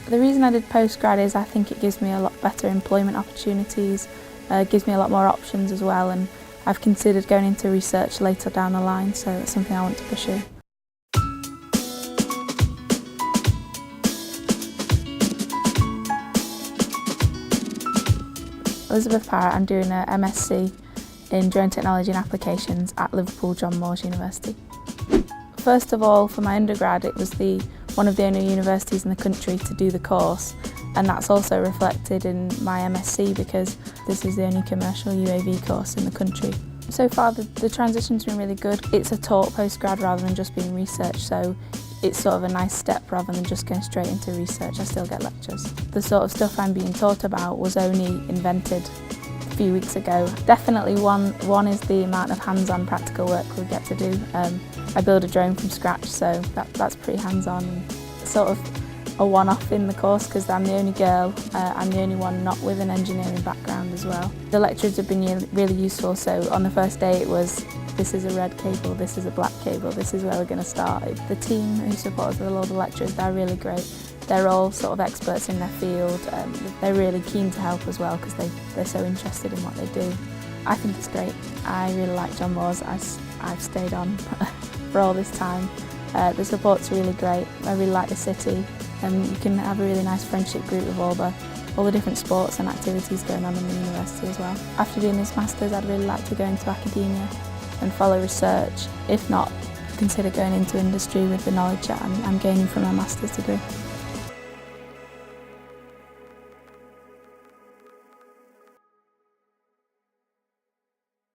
The reason I did postgrad is I think it gives me a lot better employment opportunities, gives me a lot more options as well, and I've considered going into research later down the line, so it's something I want to pursue. Elizabeth Parrott, I'm doing a MSc in Drone Technology and Applications at Liverpool John Moores University. First of all, for my undergrad, it was one of the only universities in the country to do the course, and that's also reflected in my MSc because this is the only commercial UAV course in the country. So far the transition's been really good. It's a taught postgrad rather than just being research, so it's sort of a nice step rather than just going straight into research. I still get lectures. The sort of stuff I'm being taught about was only invented a few weeks ago. Definitely one is the amount of hands-on practical work we get to do. I build a drone from scratch, so that's pretty hands-on. Sort of a one-off in the course because I'm the only girl, I'm the only one not with an engineering background as well. The lectures have been really useful, so on the first day it was, this is a red cable, this is a black cable, this is where we're going to start. The team who support us with all the lectures, they're really great. They're all sort of experts in their field. They're really keen to help as well because they're so interested in what they do. I think it's great. I really like John Moores. I've stayed on for all this time. The support's really great. I really like the city. You can have a really nice friendship group with all the different sports and activities going on in the university as well. After doing this Masters, I'd really like to go into academia and follow research. If not, consider going into industry with the knowledge that I'm gaining from my Masters degree.